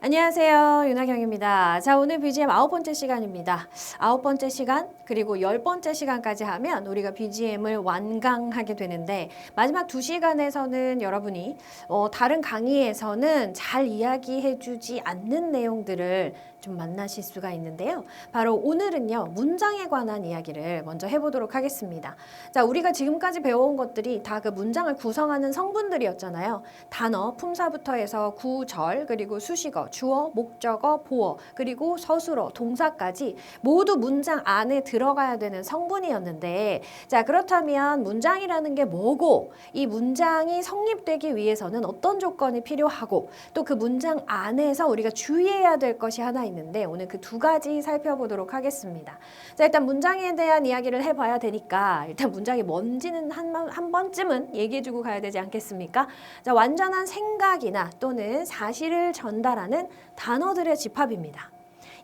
안녕하세요. 윤하경입니다. 자, 오늘 BGM 9번째 시간입니다. 9번째 시간 그리고 10번째 시간까지 하면 우리가 BGM을 완강하게 되는데 마지막 2시간에서는 여러분이 다른 강의에서는 잘 이야기해주지 않는 내용들을 좀 만나실 수가 있는데요. 바로 오늘은요. 문장에 관한 이야기를 먼저 해보도록 하겠습니다. 자, 우리가 지금까지 배워온 것들이 다 그 문장을 구성하는 성분들이었잖아요. 단어, 품사부터 해서 구절, 그리고 수식어, 주어, 목적어, 보어, 그리고 서술어, 동사까지 모두 문장 안에 들어가야 되는 성분이었는데 자, 그렇다면 문장이라는 게 뭐고 이 문장이 성립되기 위해서는 어떤 조건이 필요하고 또 그 문장 안에서 우리가 주의해야 될 것이 하나 있는데 오늘 그 두 가지 살펴보도록 하겠습니다. 자, 일단 문장에 대한 이야기를 해봐야 되니까 일단 문장이 뭔지는 한 번쯤은 얘기해주고 가야 되지 않겠습니까? 자, 완전한 생각이나 또는 사실을 전달하는 단어들의 집합입니다.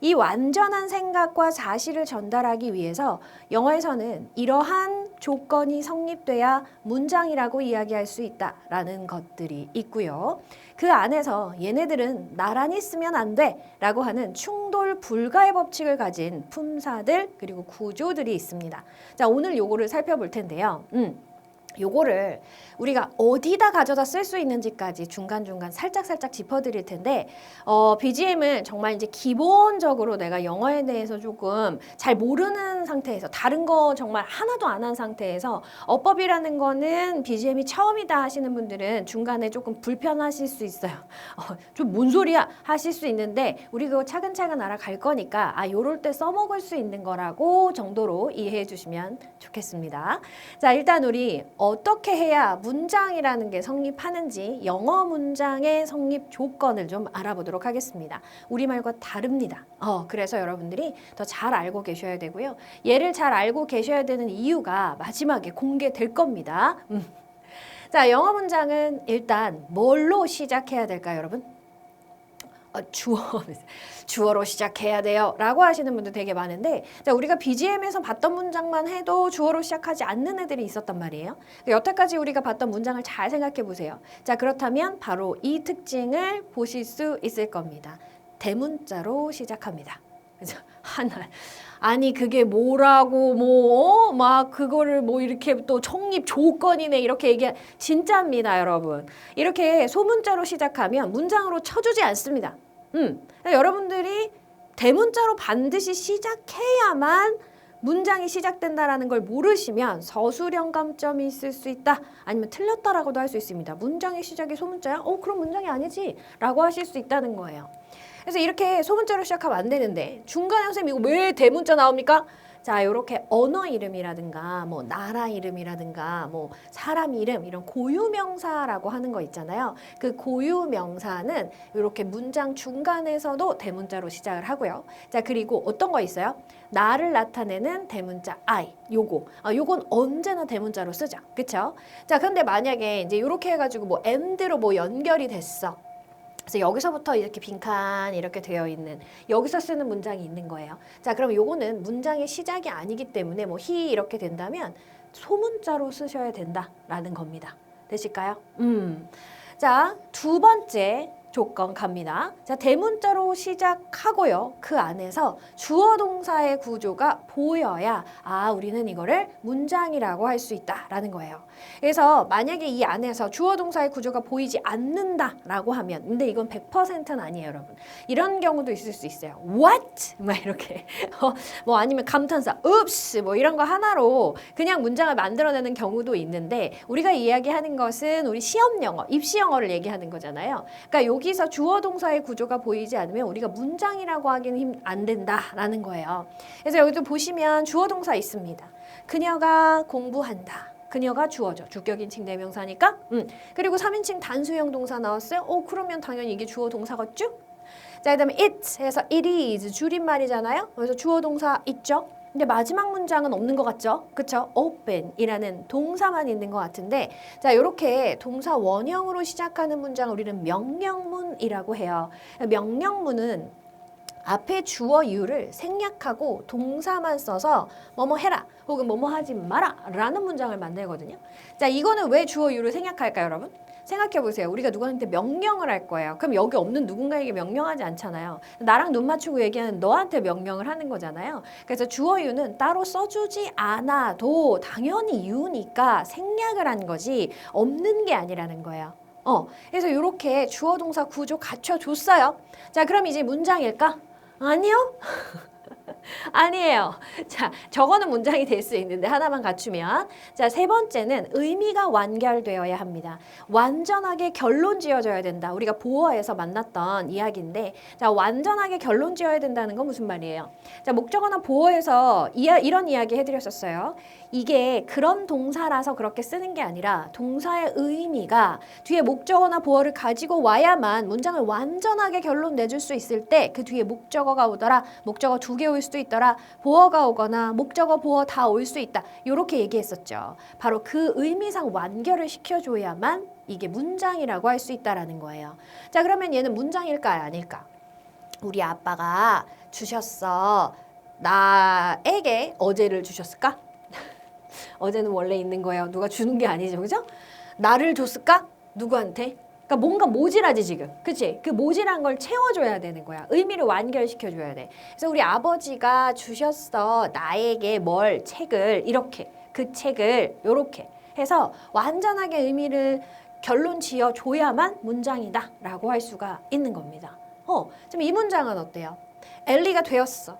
이 완전한 생각과 사실을 전달하기 위해서 영어에서는 이러한 조건이 성립돼야 문장이라고 이야기할 수 있다라는 것들이 있고요. 그 안에서 얘네들은 나란히 쓰면 안 돼 라고 하는 충돌 불가의 법칙을 가진 품사들 그리고 구조들이 있습니다. 자, 오늘 요거를 살펴볼 텐데요. 요거를 우리가 어디다 가져다 쓸 수 있는지까지 중간중간 살짝 짚어드릴 텐데 BGM을 정말 이제 기본적으로 내가 영어에 대해서 조금 잘 모르는 상태에서 다른 거 정말 하나도 안 한 상태에서 어법이라는 거는 BGM이 처음이다 하시는 분들은 중간에 조금 불편하실 수 있어요. 좀 뭔 소리야 하실 수 있는데 우리 그거 차근차근 알아갈 거니까 요럴 때 써먹을 수 있는 거라고 정도로 이해해 주시면 좋겠습니다. 자, 일단 우리 어떻게 해야 문장이라는 게 성립하는지 영어 문장의 성립 조건을 좀 알아보도록 하겠습니다. 우리말과 다릅니다. 그래서 여러분들이 더 잘 알고 계셔야 되고요. 얘를 잘 알고 계셔야 되는 이유가 마지막에 공개될 겁니다. 자, 영어 문장은 일단 뭘로 시작해야 될까요, 여러분? 주어로 시작해야 돼요 라고 하시는 분들 되게 많은데 자, 우리가 BGM에서 봤던 문장만 해도 주어로 시작하지 않는 애들이 있었단 말이에요. 여태까지 우리가 봤던 문장을 잘 생각해 보세요. 자, 그렇다면 바로 이 특징을 보실 수 있을 겁니다. 대문자로 시작합니다. 그죠? 아니 그게 뭐라고 막 그거를 이렇게 또 성립 조건이네 이렇게 얘기해 진짜입니다, 여러분. 이렇게 소문자로 시작하면 문장으로 쳐주지 않습니다. 여러분들이 대문자로 반드시 시작해야만 문장이 시작된다라는 걸 모르시면 서술형 감점이 있을 수 있다. 아니면 틀렸다라고도 할 수 있습니다. 문장의 시작이 소문자야? 그럼 문장이 아니지 라고 하실 수 있다는 거예요. 그래서 이렇게 소문자로 시작하면 안 되는데 중간에 선생님 이거 왜 대문자 나옵니까? 자, 요렇게 언어 이름이라든가 나라 이름이라든가 사람 이름 이런 고유명사라고 하는 거 있잖아요. 그 고유명사는 요렇게 문장 중간에서도 대문자로 시작을 하고요. 자, 그리고 어떤 거 있어요? 나를 나타내는 대문자 I 요건 언제나 대문자로 쓰죠. 그쵸? 자, 근데 만약에 이제 요렇게 해가지고 and로 연결이 됐어. 그래서 여기서부터 이렇게 빈칸 이렇게 되어 있는 여기서 쓰는 문장이 있는 거예요. 자, 그럼 요거는 문장의 시작이 아니기 때문에 he 이렇게 된다면 소문자로 쓰셔야 된다라는 겁니다. 되실까요? 자, 두 번째 조건 갑니다. 자, 대문자로 시작하고요. 그 안에서 주어 동사의 구조가 보여야 우리는 이거를 문장이라고 할 수 있다라는 거예요. 그래서 만약에 이 안에서 주어 동사의 구조가 보이지 않는다라고 하면 근데 이건 100%는 아니에요, 여러분. 이런 경우도 있을 수 있어요. What? 막 이렇게 아니면 감탄사 oops 이런 거 하나로 그냥 문장을 만들어내는 경우도 있는데 우리가 이야기하는 것은 우리 시험 영어, 입시 영어를 얘기하는 거잖아요. 그러니까 여기서 주어 동사의 구조가 보이지 않으면 우리가 문장이라고 하기는 안 된다라는 거예요. 그래서 여기도 보시면 주어 동사 있습니다. 그녀가 공부한다. 그녀가 주어죠. 주격인칭 대명사니까. 그리고 3인칭 단수형 동사 나왔어요. 그러면 당연히 이게 주어 동사겠죠? 자, 그다음에 it 해서 it is 줄임말이잖아요. 그래서 주어 동사 있죠. 근데 마지막 문장은 없는 것 같죠? 그쵸? open이라는 동사만 있는 것 같은데 자, 요렇게 동사 원형으로 시작하는 문장을 우리는 명령문이라고 해요. 명령문은 앞에 주어 you를 생략하고 동사만 써서 뭐뭐 해라 혹은 뭐뭐 하지 마라 라는 문장을 만들거든요. 자, 이거는 왜 주어 you를 생략할까요, 여러분? 생각해 보세요. 우리가 누구한테 명령을 할 거예요. 그럼 여기 없는 누군가에게 명령하지 않잖아요. 나랑 눈 맞추고 얘기하는 너한테 명령을 하는 거잖아요. 그래서 주어 you는 따로 써주지 않아도 당연히 you니까 생략을 한 거지 없는 게 아니라는 거예요. 그래서 이렇게 주어 동사 구조 갖춰줬어요. 자, 그럼 이제 문장일까? 아니요? 아니에요. 자, 저거는 문장이 될 수 있는데 하나만 갖추면. 자, 세 번째는 의미가 완결되어야 합니다. 완전하게 결론 지어져야 된다. 우리가 보어에서 만났던 이야기인데, 자, 완전하게 결론 지어야 된다는 건 무슨 말이에요? 자, 목적어나 보어에서 이런 이야기 해드렸었어요. 이게 그런 동사라서 그렇게 쓰는 게 아니라 동사의 의미가 뒤에 목적어나 보어를 가지고 와야만 문장을 완전하게 결론 내줄 수 있을 때 그 뒤에 목적어가 오더라, 목적어 2개 올 수도 있더라, 보어가 오거나 목적어, 보어 다 올 수 있다. 이렇게 얘기했었죠. 바로 그 의미상 완결을 시켜줘야만 이게 문장이라고 할 수 있다라는 거예요. 자, 그러면 얘는 문장일까 아닐까? 우리 아빠가 주셨어. 나에게 어제를 주셨을까? 어제는 원래 있는 거예요. 누가 주는 게 아니죠. 그죠? 나를 줬을까? 누구한테? 그러니까 뭔가 모질하지 지금. 그치? 그 모질한 걸 채워줘야 되는 거야. 의미를 완결시켜줘야 돼. 그래서 우리 아버지가 주셨어. 나에게 뭘? 책을. 이렇게. 그 책을 요렇게 해서 완전하게 의미를 결론 지어줘야만 문장이다 라고 할 수가 있는 겁니다. 지금 이 문장은 어때요? 엘리가 되었어.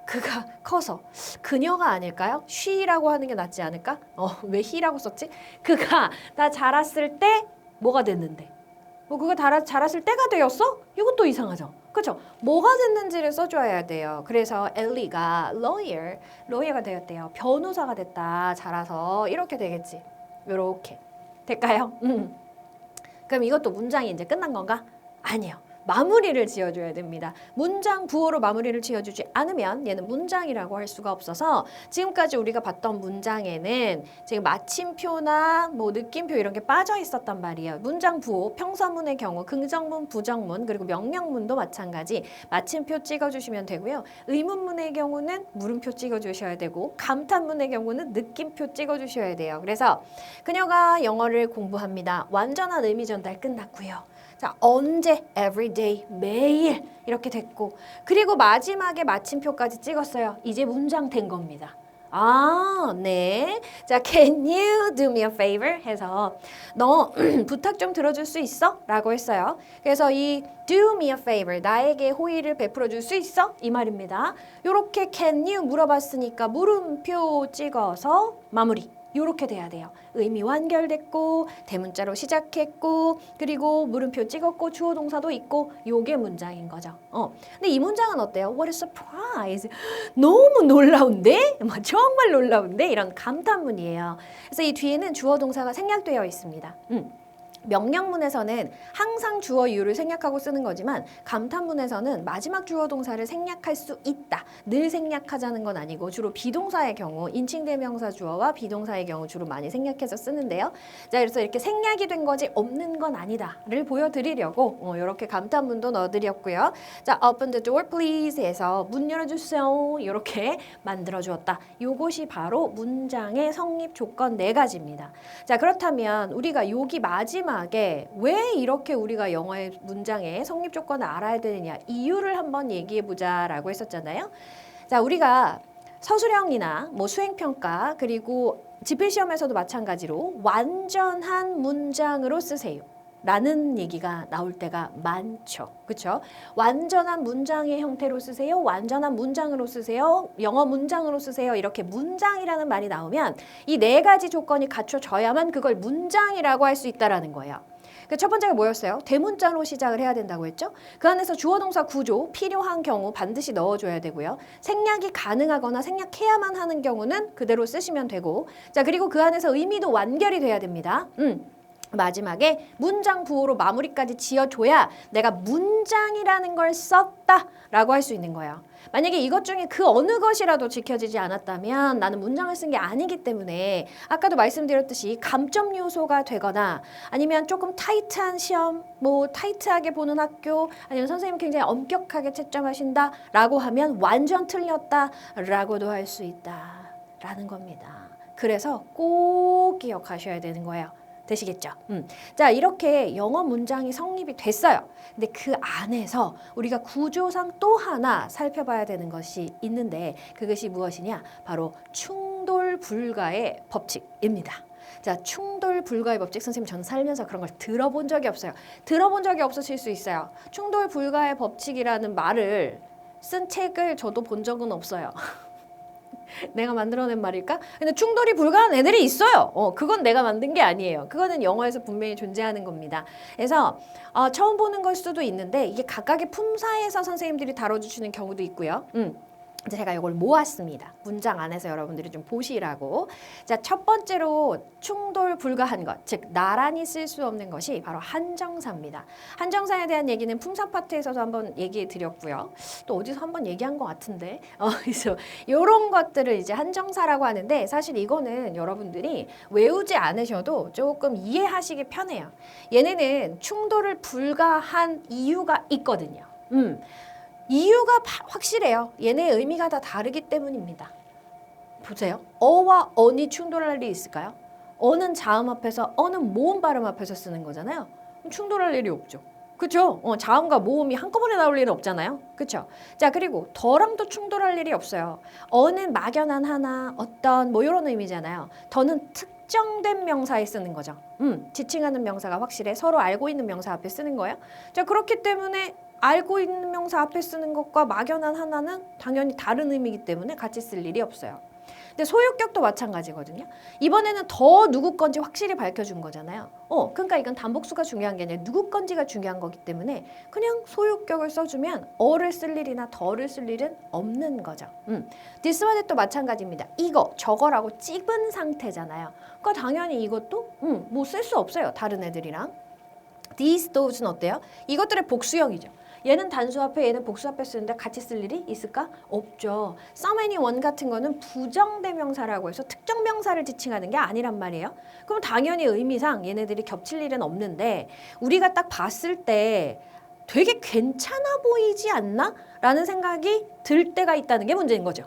그가 커서 그녀가 아닐까요? she라고 하는 게 낫지 않을까? 왜 he라고 썼지? 그가 다 자랐을 때 뭐가 됐는데? 그가 자랐을 때가 되었어? 이것도 이상하죠? 그렇죠? 뭐가 됐는지를 써줘야 돼요. 그래서 엘리가 lawyer가 되었대요. 변호사가 됐다. 자라서 이렇게 되겠지. 이렇게 될까요? 그럼 이것도 문장이 이제 끝난 건가? 아니요. 마무리를 지어줘야 됩니다. 문장 부호로 마무리를 지어주지 않으면 얘는 문장이라고 할 수가 없어서 지금까지 우리가 봤던 문장에는 지금 마침표나 뭐 느낌표 이런 게 빠져 있었단 말이에요. 문장 부호, 평서문의 경우 긍정문, 부정문 그리고 명령문도 마찬가지 마침표 찍어주시면 되고요. 의문문의 경우는 물음표 찍어주셔야 되고 감탄문의 경우는 느낌표 찍어주셔야 돼요. 그래서 그녀가 영어를 공부합니다. 완전한 의미 전달 끝났고요. 자, 언제? every day, 매일 이렇게 됐고 그리고 마지막에 마침표까지 찍었어요. 이제 문장 된 겁니다. 아, 네. 자, can you do me a favor? 해서 너 부탁 좀 들어줄 수 있어? 라고 했어요. 그래서 이 do me a favor, 나에게 호의를 베풀어 줄 수 있어? 이 말입니다. 요렇게 can you 물어봤으니까 물음표 찍어서 마무리. 요렇게 돼야 돼요. 의미 완결됐고 대문자로 시작했고 그리고 물음표 찍었고 주어 동사도 있고 요게 문장인 거죠. 근데 이 문장은 어때요? What a surprise! 너무 놀라운데? 정말 놀라운데? 이런 감탄문이에요. 그래서 이 뒤에는 주어 동사가 생략되어 있습니다. 명령문에서는 항상 주어 you를 생략하고 쓰는 거지만 감탄문에서는 마지막 주어 동사를 생략할 수 있다. 늘 생략하자는 건 아니고 주로 비동사의 경우 인칭대명사 주어와 비동사의 경우 주로 많이 생략해서 쓰는데요. 자, 그래서 이렇게 생략이 된 거지 없는 건 아니다를 보여드리려고 이렇게 감탄문도 넣어드렸고요. 자, open the door please 해서 문 열어주세요. 이렇게 만들어주었다. 요것이 바로 문장의 성립 조건 4가지입니다. 자, 그렇다면 우리가 여기 마지막에 왜 이렇게 우리가 영어의 문장의 성립 조건을 알아야 되느냐 이유를 한번 얘기해 보자라고 했었잖아요. 자, 우리가 서술형이나 뭐 수행평가 그리고 지필시험에서도 마찬가지로 완전한 문장으로 쓰세요. 라는 얘기가 나올 때가 많죠. 그렇죠? 완전한 문장의 형태로 쓰세요. 완전한 문장으로 쓰세요. 영어 문장으로 쓰세요. 이렇게 문장이라는 말이 나오면 이 4가지 조건이 갖춰져야만 그걸 문장이라고 할 수 있다라는 거예요. 첫 번째가 뭐였어요? 대문자로 시작을 해야 된다고 했죠? 그 안에서 주어 동사 구조 필요한 경우 반드시 넣어줘야 되고요. 생략이 가능하거나 생략해야만 하는 경우는 그대로 쓰시면 되고 자, 그리고 그 안에서 의미도 완결이 돼야 됩니다. 마지막에 문장 부호로 마무리까지 지어줘야 내가 문장이라는 걸 썼다 라고 할 수 있는 거예요. 만약에 이것 중에 그 어느 것이라도 지켜지지 않았다면 나는 문장을 쓴 게 아니기 때문에 아까도 말씀드렸듯이 감점 요소가 되거나 아니면 조금 타이트한 시험, 뭐 타이트하게 보는 학교, 아니면 선생님 굉장히 엄격하게 채점하신다 라고 하면 완전 틀렸다 라고도 할 수 있다 라는 겁니다. 그래서 꼭 기억하셔야 되는 거예요. 되시겠죠? 자, 이렇게 영어 문장이 성립이 됐어요. 근데 그 안에서 우리가 구조상 또 하나 살펴봐야 되는 것이 있는데 그것이 무엇이냐? 바로 충돌 불가의 법칙입니다. 자, 충돌 불가의 법칙. 선생님 저는 살면서 그런 걸 들어본 적이 없어요. 들어본 적이 없으실 수 있어요. 충돌 불가의 법칙이라는 말을 쓴 책을 저도 본 적은 없어요. 내가 만들어낸 말일까? 근데 충돌이 불가한 애들이 있어요. 그건 내가 만든 게 아니에요. 그거는 영어에서 분명히 존재하는 겁니다. 그래서 처음 보는 걸 수도 있는데 이게 각각의 품사에서 선생님들이 다뤄주시는 경우도 있고요. 제가 이걸 모았습니다. 문장 안에서 여러분들이 좀 보시라고. 자, 첫 번째로 충돌 불가한 것, 즉 나란히 쓸 수 없는 것이 바로 한정사입니다. 한정사에 대한 얘기는 품사 파트에서도 한번 얘기해 드렸고요. 또 어디서 한번 얘기한 것 같은데. 그래서 이런 것들을 이제 한정사라고 하는데 사실 이거는 여러분들이 외우지 않으셔도 조금 이해하시기 편해요. 얘네는 충돌을 불가한 이유가 있거든요. 이유가 확실해요. 얘네의 의미가 다 다르기 때문입니다. 보세요. 어와 언이 충돌할 일이 있을까요? 어는 자음 앞에서, 어는 모음 발음 앞에서 쓰는 거잖아요. 충돌할 일이 없죠. 그렇죠? 자음과 모음이 한꺼번에 나올 일은 없잖아요. 그렇죠? 자, 그리고 더랑도 충돌할 일이 없어요. 어는 막연한 하나, 어떤 뭐 이런 의미잖아요. 더는 특정된 명사에 쓰는 거죠. 지칭하는 명사가 확실해. 서로 알고 있는 명사 앞에 쓰는 거예요. 자, 그렇기 때문에 알고 있는 명사 앞에 쓰는 것과 막연한 하나는 당연히 다른 의미이기 때문에 같이 쓸 일이 없어요. 근데 소유격도 마찬가지거든요. 이번에는 더 누구 건지 확실히 밝혀준 거잖아요. 그러니까 이건 단복수가 중요한 게 아니라 누구 건지가 중요한 거기 때문에 그냥 소유격을 써주면 어를 쓸 일이나 더를 쓸 일은 없는 거죠. this one도 마찬가지입니다. 이거, 저거라고 찍은 상태잖아요. 그러니까 당연히 이것도 뭐 쓸 수 없어요. 다른 애들이랑. these, those는 어때요? 이것들의 복수형이죠. 얘는 단수 앞에 얘는 복수 앞에 쓰는데 같이 쓸 일이 있을까? 없죠. some, any, one 같은 거는 부정대명사라고 해서 특정 명사를 지칭하는 게 아니란 말이에요. 그럼 당연히 의미상 얘네들이 겹칠 일은 없는데 우리가 딱 봤을 때 되게 괜찮아 보이지 않나? 라는 생각이 들 때가 있다는 게 문제인 거죠.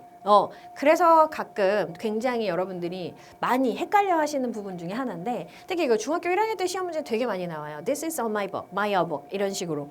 그래서 가끔 굉장히 여러분들이 많이 헷갈려 하시는 부분 중에 하나인데 특히 이거 중학교 1학년 때 시험 문제 되게 많이 나와요. This is on my book, my book 이런 식으로.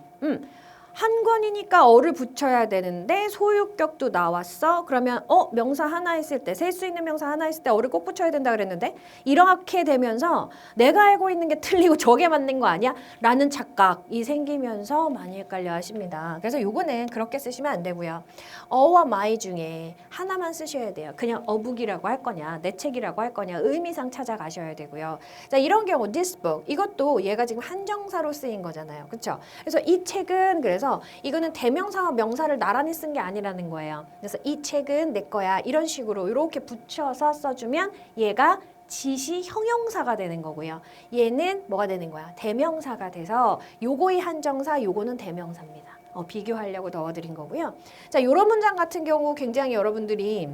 한 권이니까 어를 붙여야 되는데 소유격도 나왔어. 그러면 명사 하나 있을 때, 셀 수 있는 명사 하나 있을 때 어를 꼭 붙여야 된다 그랬는데 이렇게 되면서 내가 알고 있는 게 틀리고 저게 맞는 거 아니야? 라는 착각이 생기면서 많이 헷갈려 하십니다. 그래서 요거는 그렇게 쓰시면 안 되고요. 어와 my 중에 하나만 쓰셔야 돼요. 그냥 어북이라고 할 거냐, 내 책이라고 할 거냐 의미상 찾아가셔야 되고요. 자, 이런 경우 this book 이것도 얘가 지금 한정사로 쓰인 거잖아요. 그렇죠? 그래서 이 책은 그래서 이거는 대명사와 명사를 나란히 쓴 게 아니라는 거예요. 그래서 이 책은 내 거야 이런 식으로 이렇게 붙여서 써주면 얘가 지시 형용사가 되는 거고요. 얘는 뭐가 되는 거야? 대명사가 돼서 요거의 한정사, 요거는 대명사입니다. 비교하려고 넣어드린 거고요. 자, 요런 문장 같은 경우 굉장히 여러분들이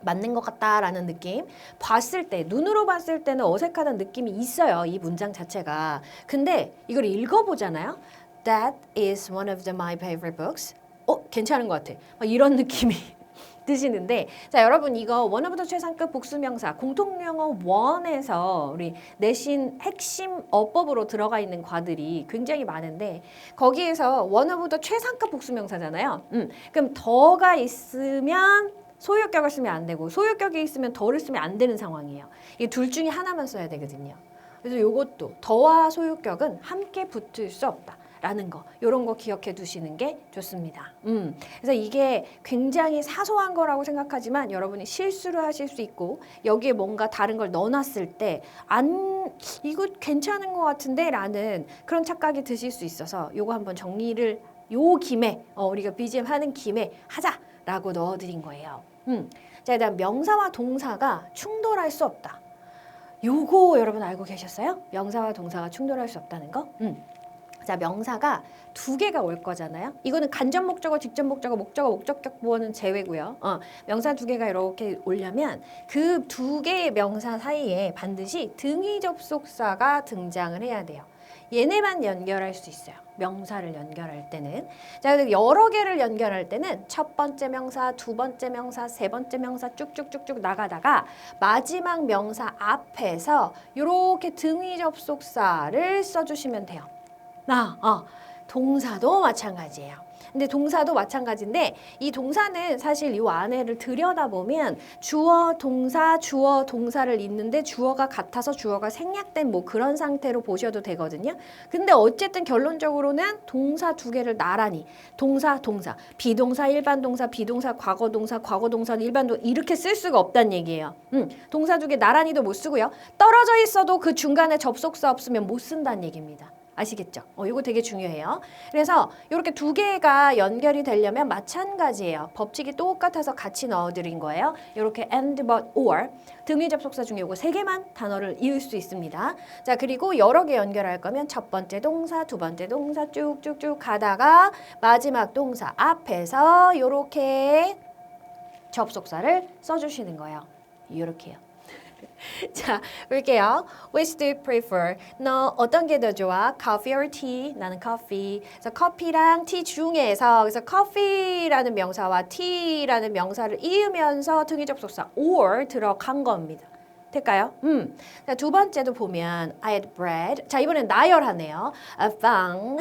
맞는 것 같다라는 느낌 봤을 때 눈으로 봤을 때는 어색하다는 느낌이 있어요. 이 문장 자체가. 근데 이걸 읽어보잖아요. That is one of my favorite books. 괜찮은 것 같아. 이런 느낌이 드시는데 자, 여러분 이거 원어부터 최상급 복수명사 공통영어 1에서 우리 내신 핵심 어법으로 들어가 있는 과들이 굉장히 많은데 거기에서 원어부터 최상급 복수명사잖아요. 그럼 더가 있으면 소유격을 쓰면 안 되고 소유격이 있으면 더를 쓰면 안 되는 상황이에요. 이 둘 중에 하나만 써야 되거든요. 그래서 이것도 더와 소유격은 함께 붙을 수 없다. 라는 거, 이런 거 기억해 두시는 게 좋습니다. 그래서 이게 굉장히 사소한 거라고 생각하지만 여러분이 실수를 하실 수 있고 여기에 뭔가 다른 걸 넣어놨을 때 이거 괜찮은 것 같은데 라는 그런 착각이 드실 수 있어서 요거 한번 정리를 요 김에 우리가 BGM 하는 김에 하자라고 넣어드린 거예요. 자, 일단 명사와 동사가 충돌할 수 없다. 요거 여러분 알고 계셨어요? 명사와 동사가 충돌할 수 없다는 거? 자, 명사가 두 개가 올 거잖아요. 이거는 간접 목적어, 직접 목적어, 목적어, 목적격 보어는 제외고요. 명사 두 개가 이렇게 오려면 그 두 개의 명사 사이에 반드시 등위 접속사가 등장을 해야 돼요. 얘네만 연결할 수 있어요. 명사를 연결할 때는. 자, 근데 여러 개를 연결할 때는 첫 번째 명사, 두 번째 명사, 세 번째 명사 쭉쭉쭉쭉 나가다가 마지막 명사 앞에서 이렇게 등위 접속사를 써주시면 돼요. 동사도 마찬가지예요. 근데 동사도 마찬가지인데 이 동사는 사실 이 안에를 들여다보면 주어, 동사를 잇는데 주어가 같아서 주어가 생략된 뭐 그런 상태로 보셔도 되거든요. 근데 어쨌든 결론적으로는 동사 두 개를 나란히 동사, 비동사, 일반 동사, 비동사, 과거 동사, 일반 동사 이렇게 쓸 수가 없다는 얘기예요. 동사 두 개 나란히도 못 쓰고요. 떨어져 있어도 그 중간에 접속사 없으면 못 쓴다는 얘기입니다. 아시겠죠? 이거 되게 중요해요. 그래서 이렇게 두 개가 연결이 되려면 마찬가지예요. 법칙이 똑같아서 같이 넣어드린 거예요. 이렇게 and, but, or 등위 접속사 중에 이거 세 개만 단어를 이을 수 있습니다. 자, 그리고 여러 개 연결할 거면 첫 번째 동사, 두 번째 동사 쭉쭉쭉 가다가 마지막 동사 앞에서 이렇게 접속사를 써주시는 거예요. 이렇게요. 자, 볼게요. Which do you prefer? 너 어떤 게 더 좋아? Coffee or tea? 나는 coffee. 그래서 커피랑 티 중에서 그래서 coffee라는 명사와 tea라는 명사를 이으면서 등위 접속사 or 들어간 겁니다. 될까요? 자, 두 번째도 보면 I had bread. 자, 이번엔 나열하네요. 빵,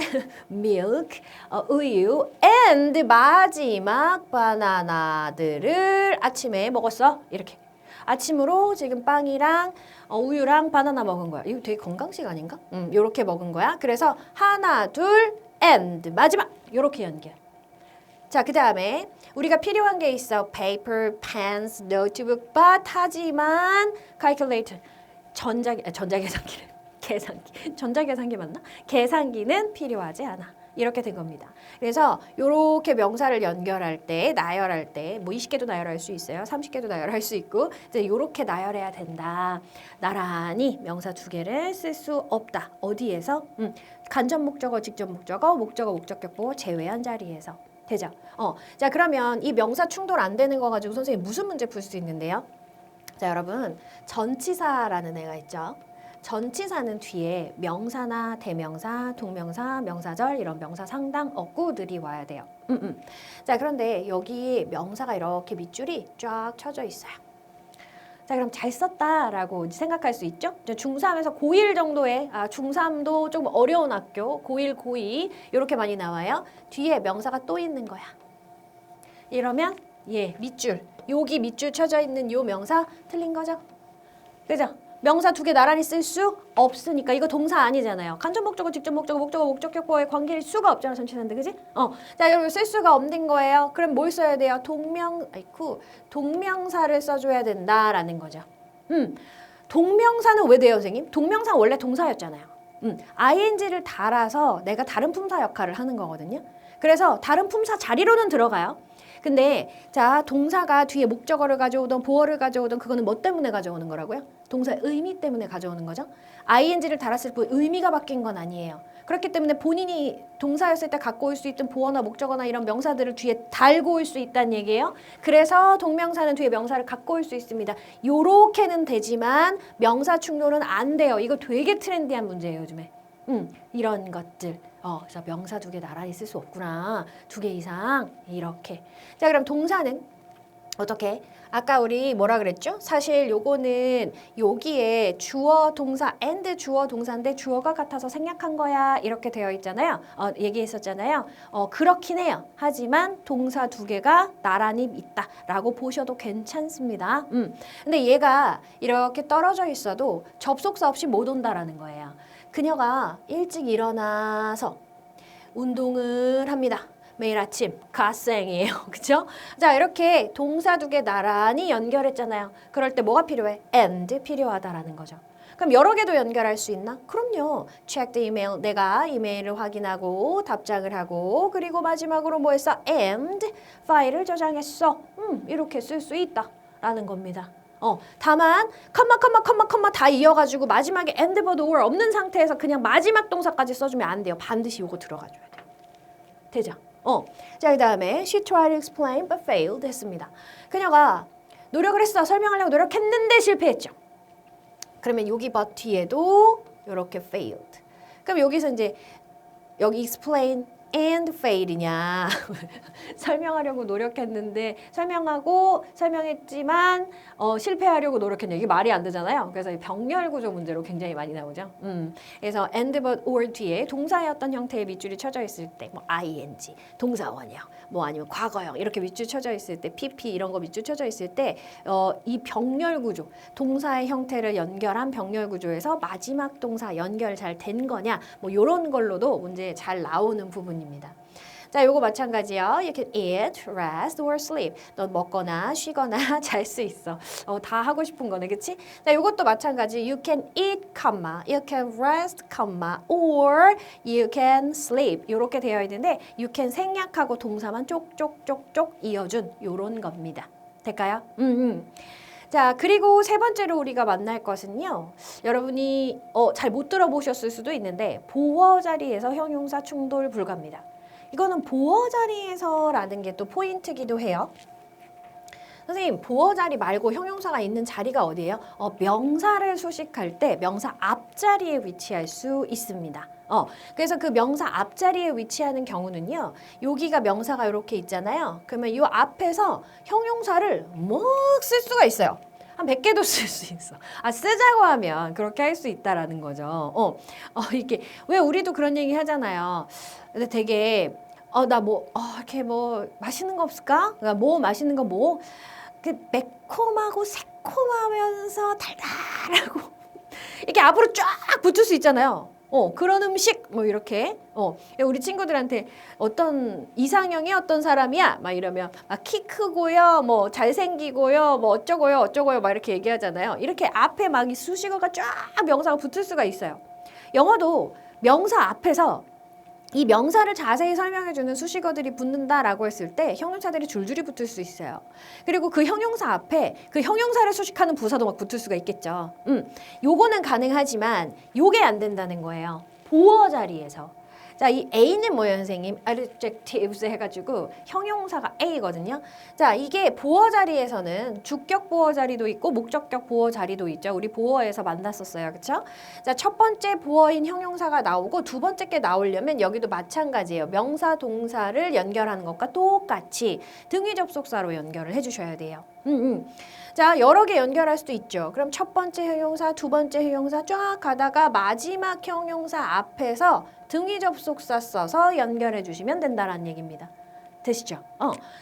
milk, 우유, and 마지막 바나나들을 아침에 먹었어. 이렇게. 아침으로 지금 빵이랑 우유랑 바나나 먹은 거야. 이거 되게 건강식 아닌가? 요렇게 먹은 거야. 그래서 하나, 둘, and 마지막 요렇게 연결. 자, 그 다음에 우리가 필요한 게 있어. paper, pens, notebook, but 하지만 calculator, 전자계산기를 전자계산기 맞나? 계산기는 필요하지 않아. 이렇게 된 겁니다. 그래서 이렇게 명사를 연결할 때, 나열할 때, 뭐 20개도 나열할 수 있어요. 30개도 나열할 수 있고, 이제 이렇게 나열해야 된다. 나란히 명사 두 개를 쓸 수 없다. 어디에서? 간접 목적어, 직접 목적어, 목적격 보호 제외한 자리에서. 되죠? 자, 그러면 이 명사 충돌 안 되는 거 가지고 선생님 무슨 문제 풀 수 있는데요? 자, 여러분, 전치사라는 애가 있죠. 전치사는 뒤에 명사나 대명사, 동명사, 명사절 이런 명사 상당 어구들이 와야 돼요. 자, 그런데 여기 명사가 이렇게 밑줄이 쫙 쳐져 있어요. 자, 그럼 잘 썼다라고 생각할 수 있죠? 중3에서 고1 정도의, 중3도 좀 어려운 학교, 고1, 고2 이렇게 많이 나와요. 뒤에 명사가 또 있는 거야. 이러면 밑줄, 여기 밑줄 쳐져 있는 요 명사 틀린 거죠? 그죠? 명사 두 개 나란히 쓸 수 없으니까 이거 동사 아니잖아요. 간접 목적어, 직접 목적어, 목적격보의 관계일 수가 없잖아, 전치사인데, 그지? 자, 여러분 쓸 수가 없는 거예요. 그럼 뭘 써야 돼요? 동명사를 써줘야 된다라는 거죠. 동명사는 왜 돼요, 선생님? 동명사는 원래 동사였잖아요. ing를 달아서 내가 다른 품사 역할을 하는 거거든요. 그래서 다른 품사 자리로는 들어가요. 근데 자, 동사가 뒤에 목적어를 가져오던 보어를 가져오던 그거는 뭐 때문에 가져오는 거라고요? 동사의 의미 때문에 가져오는 거죠. ing를 달았을 뿐 의미가 바뀐 건 아니에요. 그렇기 때문에 본인이 동사였을 때 갖고 올 수 있던 보어나 목적어나 이런 명사들을 뒤에 달고 올 수 있다는 얘기예요. 그래서 동명사는 뒤에 명사를 갖고 올 수 있습니다. 요렇게는 되지만 명사 충돌은 안 돼요. 이거 되게 트렌디한 문제예요, 요즘에. 이런 것들. 그래서 명사 두 개 나란히 쓸 수 없구나. 두 개 이상 이렇게. 자, 그럼 동사는 어떻게? 아까 우리 뭐라 그랬죠? 사실 요거는 여기에 주어 동사 and 주어 동사인데 주어가 같아서 생략한 거야 이렇게 되어 있잖아요. 얘기했었잖아요. 그렇긴 해요. 하지만 동사 두 개가 나란히 있다라고 보셔도 괜찮습니다. 근데 얘가 이렇게 떨어져 있어도 접속사 없이 못 온다라는 거예요. 그녀가 일찍 일어나서 운동을 합니다. 매일 아침 갓생이에요. 그쵸? 자, 이렇게 동사 두 개 나란히 연결했잖아요. 그럴 때 뭐가 필요해? and 필요하다라는 거죠. 그럼 여러 개도 연결할 수 있나? 그럼요. check the email. 내가 이메일을 확인하고 답장을 하고 그리고 마지막으로 뭐 했어? and 파일을 저장했어. 이렇게 쓸 수 있다라는 겁니다. 다만 컴마 다 이어가지고 마지막에 end but or 없는 상태에서 그냥 마지막 동사까지 써주면 안 돼요. 반드시 요거 들어가줘야 돼. 되죠? 자, 그 다음에 she tried to explain but failed 했습니다. 그녀가 노력을 했어. 설명하려고 노력했는데 실패했죠. 그러면 여기 but 뒤에도 이렇게 failed. 그럼 여기서 이제 여기 explain and fail이냐 설명하려고 노력했는데 설명했지만 실패하려고 노력했냐 이게 말이 안 되잖아요. 그래서 병렬 구조 문제로 굉장히 많이 나오죠. 그래서 and but or 뒤에 동사의 어떤 형태의 밑줄이 쳐져 있을 때 뭐 ing 동사원형 뭐 아니면 과거형 이렇게 밑줄 쳐져 있을 때 pp 이런 거 밑줄 쳐져 있을 때 이 병렬 구조 동사의 형태를 연결한 병렬 구조에서 마지막 동사 연결 잘 된 거냐 뭐 이런 걸로도 문제 잘 나오는 부분입니다. 자, 요거 마찬가지요. You can eat, rest, or sleep. 넌 먹거나 쉬거나 잘 수 있어. 다 하고 싶은 거네, 그치? 자, 요것도 마찬가지. You can eat, you can rest, or you can sleep. 요렇게 되어 있는데 you can 생략하고 동사만 쪽쪽쪽쪽 이어준 요런 겁니다. 될까요? 자, 그리고 세 번째로 우리가 만날 것은요. 여러분이 잘 못 들어보셨을 수도 있는데 보어 자리에서 형용사 충돌 불가입니다. 이거는 보어 자리에서라는 게 또 포인트기도 해요. 선생님, 보어 자리 말고 형용사가 있는 자리가 어디예요? 명사를 수식할 때 명사 앞자리에 위치할 수 있습니다. 그래서 그 명사 앞자리에 위치하는 경우는요. 여기가 명사가 이렇게 있잖아요. 그러면 이 앞에서 형용사를 막 쓸 수가 있어요. 한 100개도 쓸 수 있어. 쓰자고 하면 그렇게 할 수 있다라는 거죠. 이게 왜 우리도 그런 얘기 하잖아요. 근데 되게 나 뭐 이렇게 뭐 맛있는 거 없을까? 뭐 맛있는 거 뭐? 그 매콤하고 새콤하면서 달달하고 이렇게 앞으로 쫙 붙을 수 있잖아요. 그런 음식 뭐 이렇게 우리 친구들한테 어떤 이상형이 어떤 사람이야 막 이러면 키 크고요 뭐 잘생기고요 뭐 어쩌고요 막 이렇게 얘기하잖아요. 이렇게 앞에 막 이 수식어가 쫙 명사가 붙을 수가 있어요. 영어도 명사 앞에서 이 명사를 자세히 설명해주는 수식어들이 붙는다라고 했을 때 형용사들이 줄줄이 붙을 수 있어요. 그리고 그 형용사 앞에 그 형용사를 수식하는 부사도 막 붙을 수가 있겠죠. 요거는 가능하지만 요게 안 된다는 거예요. 보어 자리에서. 자, 이 A는 뭐예요, 선생님? adjectives 해가지고 형용사가 A거든요. 자, 이게 보어 자리에서는 주격 보어 자리도 있고 목적격 보어 자리도 있죠. 우리 보어에서 만났었어요, 그렇죠? 자, 첫 번째 보어인 형용사가 나오고 두 번째 게 나오려면 여기도 마찬가지예요. 명사, 동사를 연결하는 것과 똑같이 등위 접속사로 연결을 해주셔야 돼요. 자, 여러 개 연결할 수도 있죠. 그럼 첫 번째 형용사, 두 번째 형용사 쫙 가다가 마지막 형용사 앞에서 등위 접속사 써서 연결해 주시면 된다라는 얘기입니다. 되시죠?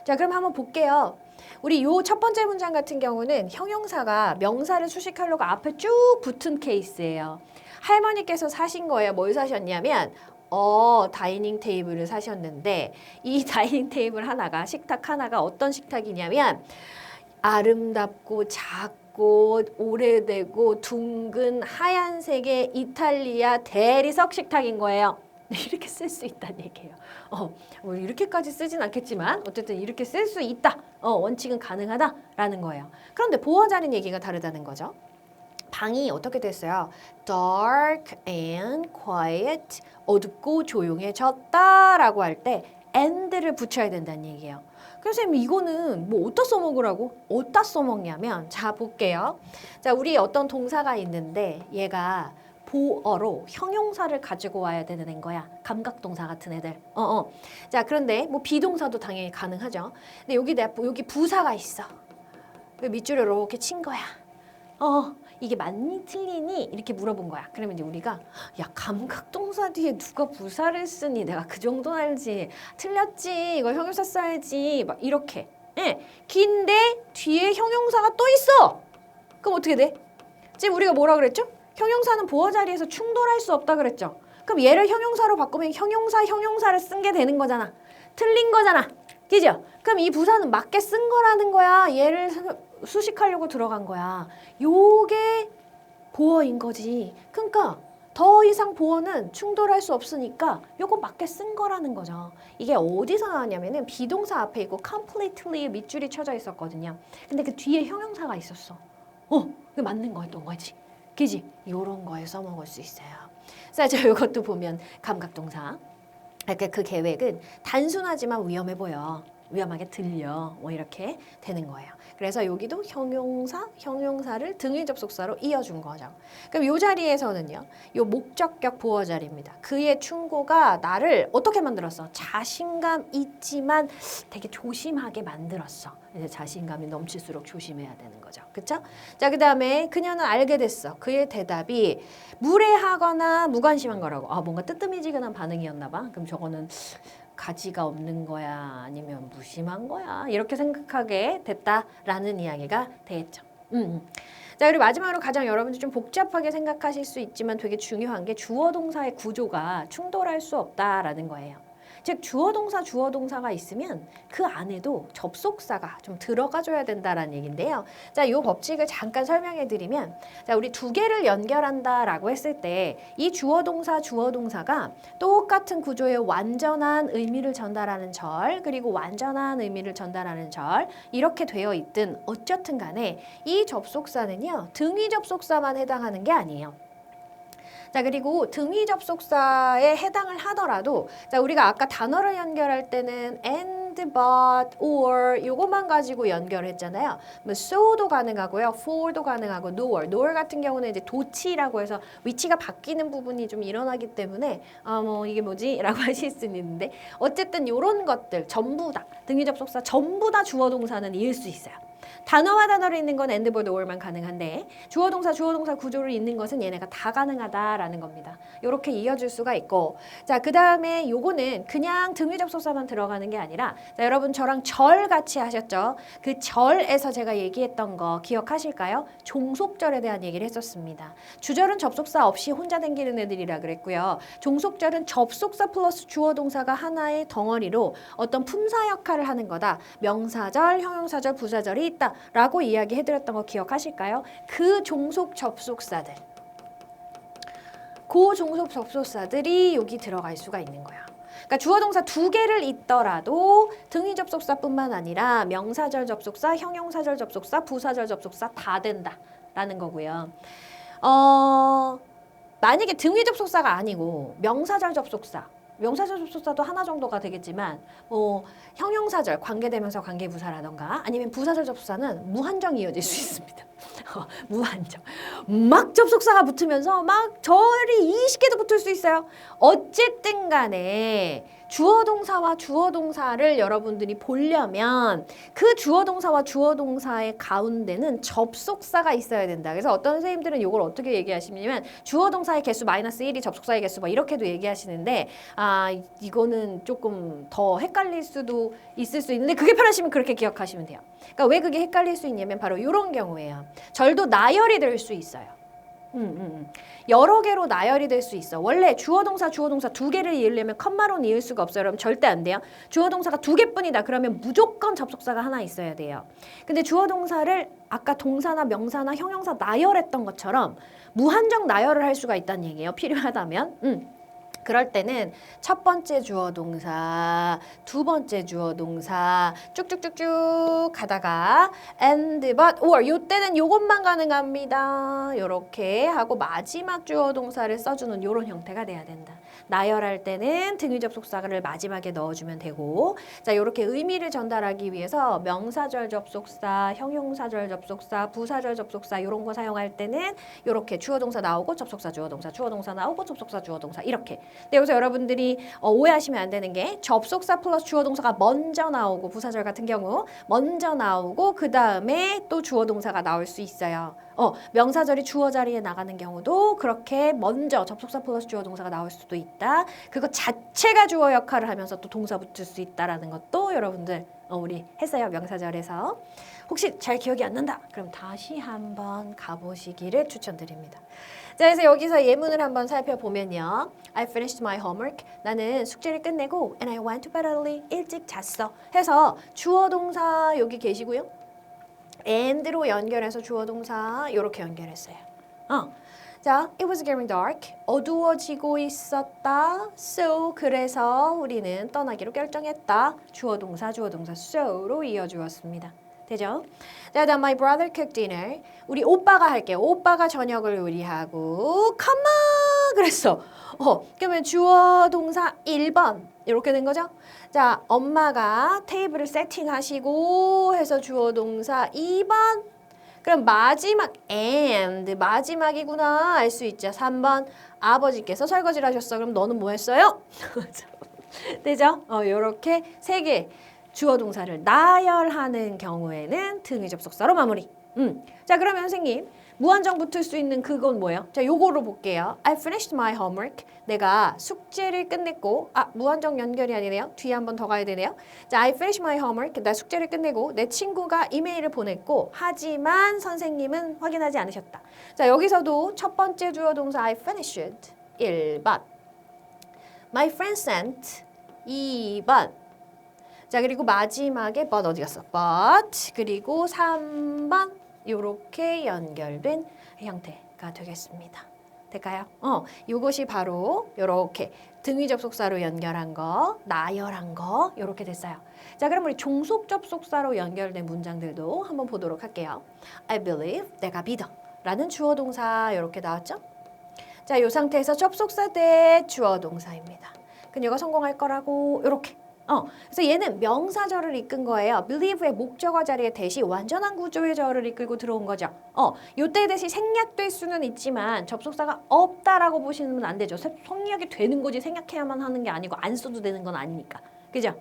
자, 그럼 한번 볼게요. 우리 요 첫 번째 문장 같은 경우는 형용사가 명사를 수식하려고 앞에 쭉 붙은 케이스예요. 할머니께서 사신 거예요. 뭘 사셨냐면 다이닝 테이블을 사셨는데 이 다이닝 테이블 하나가 식탁 하나가 어떤 식탁이냐면 아름답고 작고 오래되고 둥근 하얀색의 이탈리아 대리석 식탁인 거예요. 이렇게 쓸 수 있다는 얘기예요. 뭐 이렇게까지 쓰진 않겠지만 어쨌든 이렇게 쓸 수 있다. 원칙은 가능하다라는 거예요. 그런데 보어 자리는 얘기가 다르다는 거죠. 방이 어떻게 됐어요? Dark and quiet, 어둡고 조용해졌다라고 할 때 and를 붙여야 된다는 얘기예요. 그래서 선생님 이거는 뭐 어디다 써먹으라고? 어디다 써먹냐면 자 볼게요. 자, 우리 어떤 동사가 있는데 얘가 보어로 형용사를 가지고 와야 되는 거야. 감각동사 같은 애들. 자, 그런데 뭐 비동사도 당연히 가능하죠. 근데 여기 부사가 있어. 밑줄을 이렇게 친 거야. 이게 맞니 틀리니 이렇게 물어본 거야. 그러면 이제 우리가 야, 감각동사 뒤에 누가 부사를 쓰니 내가 그 정도는 알지. 틀렸지. 이거 형용사 써야지. 막 이렇게. 긴데 뒤에 형용사가 또 있어. 그럼 어떻게 돼? 지금 우리가 뭐라 그랬죠? 형용사는 보어 자리에서 충돌할 수 없다 그랬죠. 그럼 얘를 형용사로 바꾸면 형용사를 쓴 게 되는 거잖아. 틀린 거잖아. 그죠? 그럼 이 부사는 맞게 쓴 거라는 거야. 얘를 수식하려고 들어간 거야. 요게 보어인 거지. 그러니까 더 이상 보어는 충돌할 수 없으니까 요거 맞게 쓴 거라는 거죠. 이게 어디서 나왔냐면은 비동사 앞에 있고 completely 밑줄이 쳐져 있었거든요. 근데 그 뒤에 형용사가 있었어. 그 맞는 거였던 거지. 그지? 요런 거에 써먹을 수 있어요. 자, 이것도 보면 감각동사. 그러니까 그 계획은 단순하지만 위험해 보여. 위험하게 들려. 뭐 이렇게 되는 거예요. 그래서 여기도 형용사를 등위 접속사로 이어준 거죠. 그럼 이 자리에서는요. 요 목적격 보어 자리입니다. 그의 충고가 나를 어떻게 만들었어? 자신감 있지만 되게 조심하게 만들었어. 이제 자신감이 넘칠수록 조심해야 되는 거죠. 그렇죠? 자, 그다음에 그녀는 알게 됐어. 그의 대답이 무례하거나 무관심한 거라고. 뭔가 뜨뜻미지근한 반응이었나 봐. 그럼 저거는 가지가 없는 거야 아니면 무심한 거야 이렇게 생각하게 됐다라는 이야기가 되겠죠. 자, 그리고 마지막으로 가장 여러분들 좀 복잡하게 생각하실 수 있지만 되게 중요한 게 주어 동사의 구조가 충돌할 수 없다라는 거예요. 즉 주어 동사가 있으면 그 안에도 접속사가 좀 들어가줘야 된다라는 얘기인데요. 자, 이 법칙을 잠깐 설명해 드리면, 자, 우리 두 개를 연결한다라고 했을 때 이 주어 동사가 똑같은 구조의 완전한 의미를 전달하는 절, 그리고 완전한 의미를 전달하는 절 이렇게 되어 있든 어쨌든 간에 이 접속사는요 등위 접속사만 해당하는 게 아니에요. 자, 그리고 등위 접속사에 해당을 하더라도, 자, 우리가 아까 단어를 연결할 때는 and, but, or 요것만 가지고 연결했잖아요. 뭐 so도 가능하고요, for도 가능하고, nor 같은 경우는 이제 도치라고 해서 위치가 바뀌는 부분이 좀 일어나기 때문에 뭐 이게 뭐지? 라고 하실 수는 있는데 어쨌든 요런 것들 전부 다 등위 접속사 전부 다 주어 동사는 이을 수 있어요. 단어와 단어를 잇는 건 and, but, or만 가능한데 주어 동사 구조를 잇는 것은 얘네가 다 가능하다라는 겁니다. 이렇게 이어줄 수가 있고, 자, 그 다음에 요거는 그냥 등위 접속사만 들어가는 게 아니라, 자, 여러분 저랑 절 같이 하셨죠? 그 절에서 제가 얘기했던 거 기억하실까요? 종속절에 대한 얘기를 했었습니다. 주절은 접속사 없이 혼자 댕기는 애들이라 그랬고요. 종속절은 접속사 플러스 주어 동사가 하나의 덩어리로 어떤 품사 역할을 하는 거다. 명사절, 형용사절, 부사절이 있다 라고 이야기해드렸던 거 기억하실까요? 그 종속 접속사들, 그 종속 접속사들이 여기 들어갈 수가 있는 거야. 그러니까 주어 동사 두 개를 잇더라도 등위 접속사뿐만 아니라 명사절 접속사, 형용사절 접속사, 부사절 접속사 다 된다라는 거고요. 만약에 등위 접속사가 아니고 명사절 접속사도 하나 정도가 되겠지만 형용사절, 관계대명사, 관계부사라던가 아니면 부사절 접속사는 무한정 이어질 수 있습니다. 무한정. 막 접속사가 붙으면서 막 절이 20개도 붙을 수 있어요. 어쨌든 간에 주어 동사와 주어 동사를 여러분들이 보려면 그 주어 동사와 주어 동사의 가운데는 접속사가 있어야 된다. 그래서 어떤 선생님들은 이걸 어떻게 얘기하시냐면 주어 동사의 개수 -1이 접속사의 개수 뭐 이렇게도 얘기하시는데 이거는 조금 더 헷갈릴 수도 있을 수 있는데 그게 편하시면 그렇게 기억하시면 돼요. 그러니까 왜 그게 헷갈릴 수 있냐면 바로 이런 경우에요. 절도 나열이 될 수 있어요. 여러 개로 나열이 될 수 있어. 원래 주어 동사 두 개를 이으려면 컴마로는 이을 수가 없어요. 여러분 절대 안 돼요. 주어 동사가 두 개뿐이다. 그러면 무조건 접속사가 하나 있어야 돼요. 근데 주어 동사를 아까 동사나 명사나 형용사 나열했던 것처럼 무한정 나열을 할 수가 있다는 얘기예요. 필요하다면. 그럴 때는 첫 번째 주어 동사, 두 번째 주어 동사 쭉쭉쭉쭉 가다가 and, but, or 요때는 요것만 가능합니다. 요렇게 하고 마지막 주어 동사를 써주는 요런 형태가 돼야 된다. 나열할 때는 등위 접속사를 마지막에 넣어주면 되고, 자, 요렇게 의미를 전달하기 위해서 명사절 접속사, 형용사절 접속사, 부사절 접속사 요런 거 사용할 때는 요렇게 주어 동사 나오고 접속사 주어 동사 나오고 접속사 주어 동사 이렇게. 근데 여기서 여러분들이 오해하시면 안 되는 게 접속사 플러스 주어 동사가 먼저 나오고 부사절 같은 경우 먼저 나오고 그 다음에 또 주어 동사가 나올 수 있어요. 명사절이 주어 자리에 나가는 경우도 그렇게 먼저 접속사 플러스 주어 동사가 나올 수도 있다. 그거 자체가 주어 역할을 하면서 또 동사 붙을 수 있다라는 것도 여러분들 우리 했어요. 명사절에서. 혹시 잘 기억이 안 난다? 그럼 다시 한번 가보시기를 추천드립니다. 자, 그래서 여기서 예문을 한번 살펴보면요. I finished my homework. 나는 숙제를 끝내고 and I went to bed early. 일찍 잤어. 해서 주어 동사 여기 계시고요. and로 연결해서 주어 동사 이렇게 연결했어요. 자, it was getting dark. 어두워지고 있었다. So, 그래서 우리는 떠나기로 결정했다. 주어 동사 so로 이어주었습니다. 되죠? 자, 다음 my brother cooked dinner. 우리 오빠가 할게요. 오빠가 저녁을 요리하고 come on 그랬어. 그러면 주어 동사 1번 이렇게 된 거죠? 자, 엄마가 테이블을 세팅하시고 해서 주어 동사 2번. 그럼 마지막 and 마지막이구나 알 수 있죠. 3번 아버지께서 설거지를 하셨어. 그럼 너는 뭐 했어요? 되죠? 요렇게 세 개 주어 동사를 나열하는 경우에는 등위 접속사로 마무리. 자, 그러면 선생님 무한정 붙을 수 있는 그건 뭐예요? 자, 요거로 볼게요. I finished my homework. 내가 숙제를 끝냈고, 무한정 연결이 아니네요. 뒤에 한 번 더 가야 되네요. 자, I finished my homework. 나 숙제를 끝내고 내 친구가 이메일을 보냈고, 하지만 선생님은 확인하지 않으셨다. 자, 여기서도 첫 번째 주어 동사 I finished 1번. My friend sent 2번. 자, 그리고 마지막에 but 어디 갔어? but 그리고 3번 요렇게 연결된 형태가 되겠습니다. 될까요? 요것이 바로 요렇게 등위 접속사로 연결한 거, 나열한 거 요렇게 됐어요. 자, 그럼 우리 종속 접속사로 연결된 문장들도 한번 보도록 할게요. I believe, 내가 믿어 라는 주어 동사 요렇게 나왔죠? 자, 요 상태에서 접속사 대 주어 동사입니다. 그녀가 성공할 거라고 요렇게. 그래서 얘는 명사절을 이끈 거예요. believe의 목적어 자리에 대시 완전한 구조의 절을 이끌고 들어온 거죠. 요때 대시 생략될 수는 있지만 접속사가 없다라고 보시면 안 되죠. 생략이 되는 거지 생략해야만 하는 게 아니고 안 써도 되는 건 아니니까. 그죠?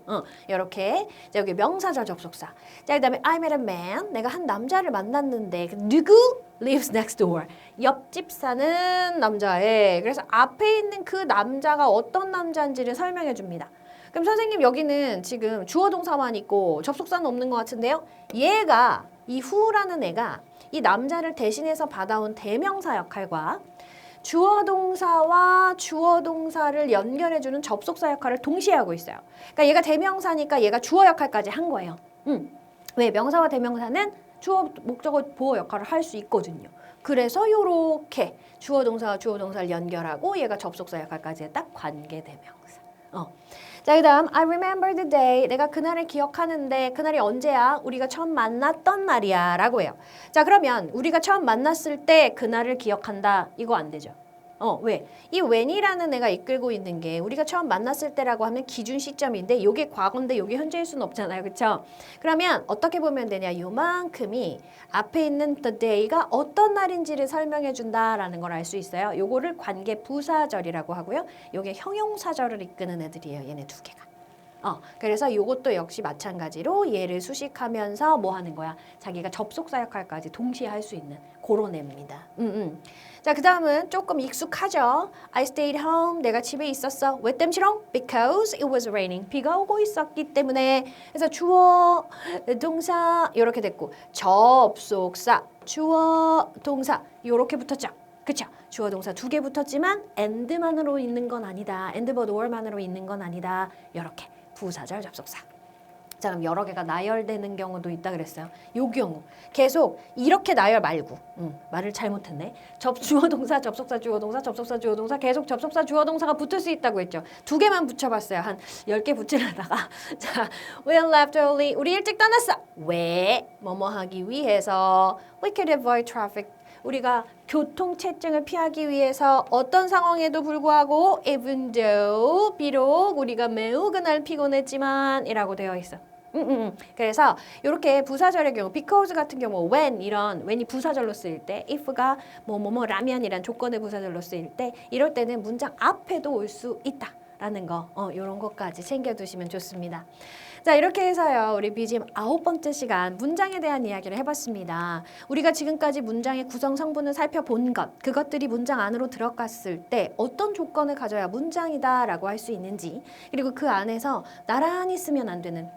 이렇게. 자, 여기 명사절 접속사. 자, 그다음에 I met a man. 내가 한 남자를 만났는데 누구? lives next door. 옆집 사는 남자애. 그래서 앞에 있는 그 남자가 어떤 남자인지를 설명해 줍니다. 그럼 선생님 여기는 지금 주어 동사만 있고 접속사는 없는 것 같은데요. 얘가 이 후라는 애가 이 남자를 대신해서 받아온 대명사 역할과 주어 동사와 주어 동사를 연결해주는 접속사 역할을 동시에 하고 있어요. 그러니까 얘가 대명사니까 얘가 주어 역할까지 한 거예요. 왜? 명사와 대명사는 주어 목적어 보호 역할을 할 수 있거든요. 그래서 요렇게 주어 동사와 주어 동사를 연결하고 얘가 접속사 역할까지 딱 관계 대명사. 자, 그 다음 I remember the day. 내가 그날을 기억하는데 그날이 언제야? 우리가 처음 만났던 날이야 라고 해요. 자, 그러면 우리가 처음 만났을 때 그날을 기억한다. 이거 안 되죠. 왜? 이 when이라는 애가 이끌고 있는 게 우리가 처음 만났을 때라고 하면 기준 시점인데 요게 과거인데 요게 현재일 수는 없잖아요. 그렇죠? 그러면 어떻게 보면 되냐? 요만큼이 앞에 있는 the day가 어떤 날인지를 설명해 준다라는 걸 알 수 있어요. 요거를 관계 부사절이라고 하고요. 요게 형용사절을 이끄는 애들이에요. 얘네 두 개가. 그래서 요것도 역시 마찬가지로 얘를 수식하면서 뭐 하는 거야? 자기가 접속사 역할까지 동시에 할 수 있는 그런 애입니다. 자, 그 다음은 조금 익숙하죠? I stayed home. 내가 집에 있었어. 왜 땜치롱? Because it was raining. 비가 오고 있었기 때문에. 그래서 주어, 동사 이렇게 됐고 접속사, 주어, 동사 이렇게 붙었죠? 그쵸? 주어 동사 두 개 붙었지만 and만으로 있는 건 아니다. and but or만으로 있는 건 아니다. 이렇게 부사절 접속사. 자, 그럼 여러 개가 나열되는 경우도 있다 그랬어요. 요 경우 계속 이렇게 나열 말고 말을 잘못했네. 주어 동사 접속사 주어 동사 접속사 주어 동사 계속 접속사 주어 동사가 붙을 수 있다고 했죠. 두 개만 붙여봤어요. 한 10개 붙이려다가 자, we left early. 우리 일찍 떠났어. 왜? 뭐뭐 하기 위해서. We could avoid traffic. 우리가 교통체증을 피하기 위해서 어떤 상황에도 불구하고 even though 비록 우리가 매우 그날 피곤했지만 이라고 되어 있어. 그래서 이렇게 부사절의 경우 because 같은 경우 when 이런 when이 부사절로 쓰일 때 if가 라면이란 조건의 부사절로 쓰일 때 이럴 때는 문장 앞에도 올 수 있다라는 거 이런 것까지 챙겨두시면 좋습니다. 자, 이렇게 해서요. 우리 BGM 9번째 시간 문장에 대한 이야기를 해봤습니다. 우리가 지금까지 문장의 구성 성분을 살펴본 것, 그것들이 문장 안으로 들어갔을 때 어떤 조건을 가져야 문장이다라고 할 수 있는지, 그리고 그 안에서 나란히 쓰면 안 되는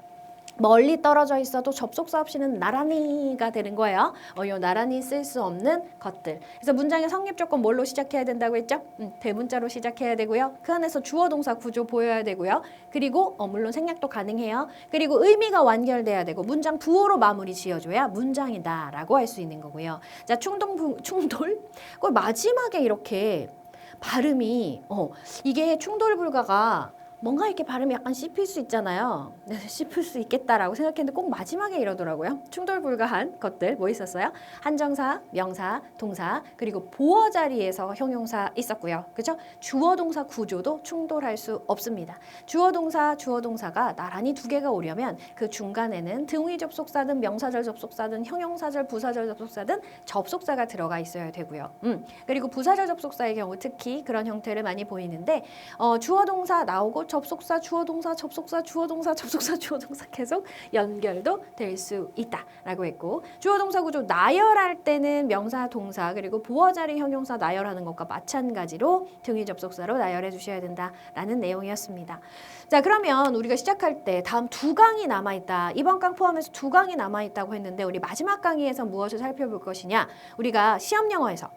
멀리 떨어져 있어도 접속사 없이는 나란히가 되는 거예요. 요 나란히 쓸 수 없는 것들. 그래서 문장의 성립 조건 뭘로 시작해야 된다고 했죠? 대문자로 시작해야 되고요. 그 안에서 주어 동사 구조 보여야 되고요. 그리고 물론 생략도 가능해요. 그리고 의미가 완결돼야 되고 문장 부호로 마무리 지어줘야 문장이다라고 할 수 있는 거고요. 자, 충돌? 그 마지막에 이렇게 발음이 이게 충돌 불가가 뭔가 이렇게 발음이 약간 씹힐 수 있잖아요. 씹힐 수 있겠다라고 생각했는데 꼭 마지막에 이러더라고요. 충돌 불가한 것들 뭐 있었어요? 한정사, 명사, 동사, 그리고 보어 자리에서 형용사 있었고요. 그죠? 주어 동사 구조도 충돌할 수 없습니다. 주어 동사가 나란히 두 개가 오려면 그 중간에는 등위 접속사든 명사절 접속사든 형용사절 부사절 접속사든 접속사가 들어가 있어야 되고요. 그리고 부사절 접속사의 경우 특히 그런 형태를 많이 보이는데 주어 동사 나오고 접속사, 주어 동사, 접속사, 주어 동사, 접속사, 주어 동사 계속 연결도 될 수 있다라고 했고 주어 동사 구조 나열할 때는 명사, 동사 그리고 보어 자리 형용사 나열하는 것과 마찬가지로 등위 접속사로 나열해 주셔야 된다라는 내용이었습니다. 자, 그러면 우리가 시작할 때 다음 두 강이 남아 있다. 이번 강 포함해서 두 강이 남아 있다고 했는데 우리 마지막 강의에서 무엇을 살펴볼 것이냐? 우리가 시험 영어에서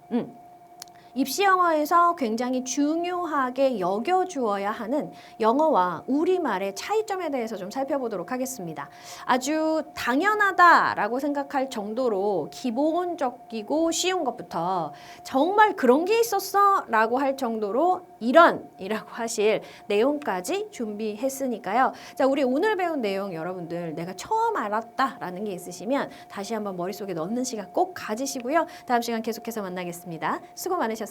입시 영어에서 굉장히 중요하게 여겨주어야 하는 영어와 우리말의 차이점에 대해서 좀 살펴보도록 하겠습니다. 아주 당연하다라고 생각할 정도로 기본적이고 쉬운 것부터 정말 그런 게 있었어? 라고 할 정도로 이라고 하실 내용까지 준비했으니까요. 자, 우리 오늘 배운 내용 여러분들 내가 처음 알았다라는 게 있으시면 다시 한번 머릿속에 넣는 시간 꼭 가지시고요. 다음 시간 계속해서 만나겠습니다. 수고 많으셨어요.